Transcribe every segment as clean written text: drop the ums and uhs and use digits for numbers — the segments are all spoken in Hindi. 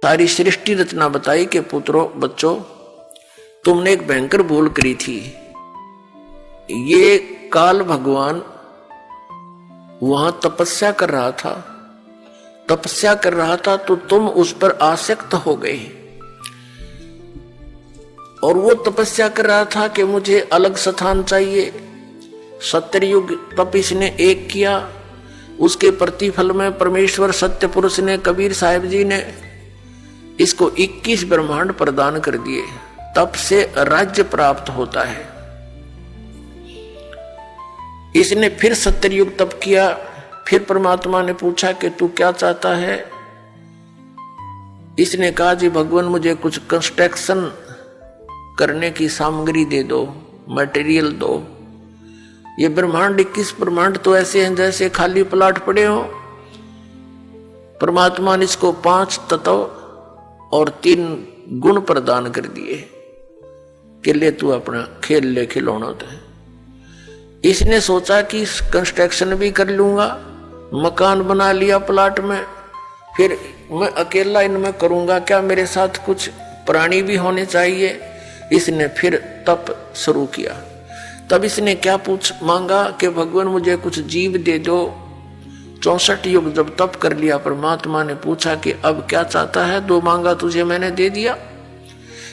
सारी सृष्टि रचना बताई कि पुत्रों बच्चों तुमने एक भयंकर भूल करी थी। ये काल भगवान वहां तपस्या कर रहा था तो तुम उस पर आसक्त हो गए और वो तपस्या कर रहा था कि मुझे अलग स्थान चाहिए। सत्ययुग तप इसने एक किया, उसके प्रतिफल में परमेश्वर सत्य पुरुष ने कबीर साहिब जी ने इसको 21 ब्रह्मांड प्रदान कर दिए। तप से राज्य प्राप्त होता है। इसने फिर सत्ययुग तप किया। फिर परमात्मा ने पूछा कि तू क्या चाहता है। इसने कहा जी भगवान मुझे कुछ कंस्ट्रक्शन करने की सामग्री दे दो, मटेरियल दो। ये ब्रह्मांड 21 ब्रह्मांड तो ऐसे हैं जैसे खाली प्लाट पड़े हो। परमात्मा ने इसको 5 तत्व और 3 गुण प्रदान कर दिए कि ले तू अपना खेल ले खिलौना। तो इसने सोचा कि कंस्ट्रक्शन भी कर लूंगा, मकान बना लिया प्लाट में, फिर मैं अकेला इनमें करूंगा क्या, मेरे साथ कुछ प्राणी भी होने चाहिए। इसने फिर तप शुरू किया। तब इसने क्या मांगा कि भगवान मुझे कुछ जीव दे दो। 64 युग जब तप कर लिया, परमात्मा ने पूछा कि अब क्या चाहता है, 2 मांगा तुझे मैंने दे दिया।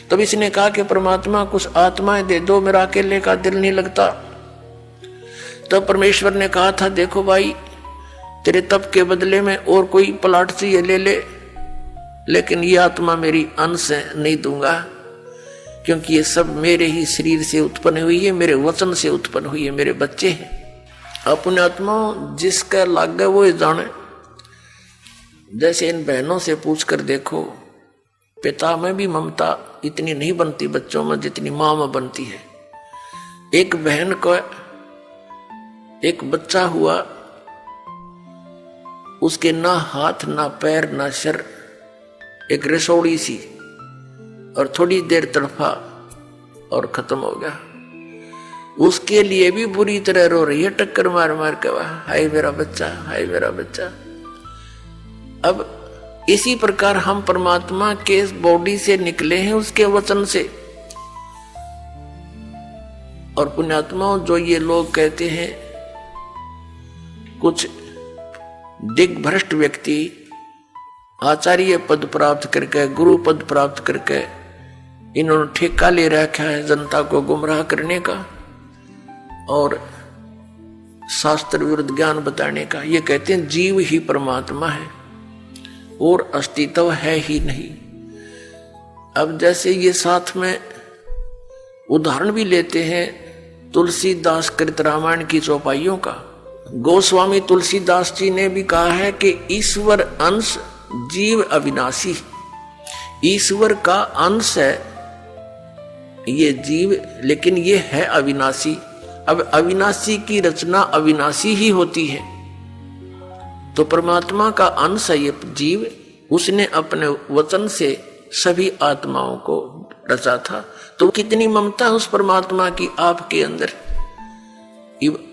तब इसने कहा कि परमात्मा कुछ आत्माएं दे दो, मेरा अकेले का दिल नहीं लगता। तब परमेश्वर ने कहा था देखो भाई तेरे तप के बदले में और कोई प्लाट चाहिए ले ले, लेकिन ये आत्मा मेरी अंश नहीं दूंगा, क्योंकि ये सब मेरे ही शरीर से उत्पन्न हुई है, मेरे वचन से उत्पन्न हुई है, मेरे बच्चे हैं। अपने आत्मा जिसका लाग गया वो जाने। जैसे इन बहनों से पूछ कर देखो, पिता में भी ममता इतनी नहीं बनती बच्चों में जितनी मां में बनती है। एक बहन को एक बच्चा हुआ, उसके ना हाथ ना पैर ना सिर, एक रसोड़ी सी, और थोड़ी देर तड़फा और खत्म हो गया। उसके लिए भी बुरी तरह रो रही है, टक्कर मार मार के, हाय मेरा बच्चा, हाय मेरा बच्चा। अब इसी प्रकार हम परमात्मा के बॉडी से निकले हैं, उसके वचन से। और पुण्यात्माओं जो ये लोग कहते हैं, कुछ दिग्भ्रष्ट व्यक्ति आचार्य पद प्राप्त करके, गुरु पद प्राप्त करके इन्होंने ठेका ले रखा है जनता को गुमराह करने का और शास्त्र विरुद्ध ज्ञान बताने का। ये कहते हैं जीव ही परमात्मा है और अस्तित्व है ही नहीं। अब जैसे ये साथ में उदाहरण भी लेते हैं तुलसीदास कृत रामायण की चौपाइयों का। गोस्वामी तुलसीदास जी ने भी कहा है कि ईश्वर अंश जीव अविनाशी। ईश्वर का अंश है ये जीव, लेकिन ये है अविनाशी। अब अविनाशी की रचना अविनाशी ही होती है। तो परमात्मा का अंश है ये जीव, उसने अपने वचन से सभी आत्माओं को रचा था। तो कितनी ममता उस परमात्मा की आपके अंदर।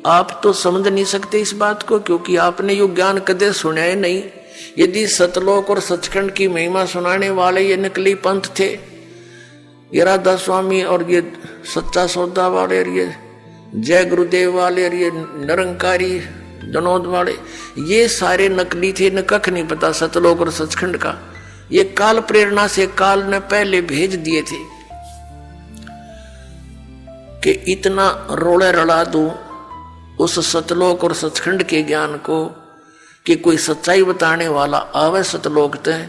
आप तो समझ नहीं सकते इस बात को, क्योंकि आपने यो ज्ञान कदे सुना ही नहीं। यदि सतलोक और सचखंड की महिमा सुनाने वाले ये नकली पंथ थे, ये राधा स्वामी और ये सच्चा सौदा वाले और ये जय गुरुदेव वाले और ये निरंकारी जनोद वाले, ये सारे नकली थे, न कख नहीं पता सतलोक और सचखंड का। ये काल प्रेरणा से काल ने पहले भेज दिए थे कि इतना रोड़े रड़ा दूं उस सतलोक और सचखंड के ज्ञान को कि कोई सच्चाई बताने वाला आवे सतलोक तय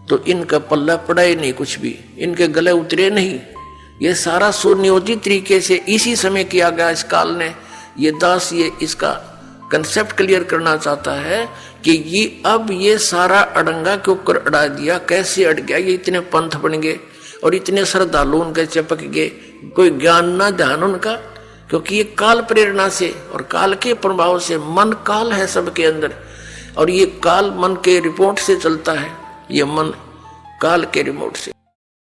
तो इनका पल्ला पड़ा ही नहीं, कुछ भी इनके गले उतरे नहीं। ये सारा सुनियोजित तरीके से इसी समय किया गया इस काल ने। ये दास ये इसका कंसेप्ट क्लियर करना चाहता है कि ये अब ये सारा अड़ंगा के ऊपर अड़ा दिया। कैसे अड़ गया? ये इतने पंथ बन गए और इतने श्रद्धालु उनके चिपक गए, कोई ज्ञान ना ध्यान उनका, क्योंकि ये काल प्रेरणा से और काल के प्रभाव से, मन काल है सबके अंदर और ये काल मन के रिपोर्ट से चलता है, ये मन काल के रिमोट से।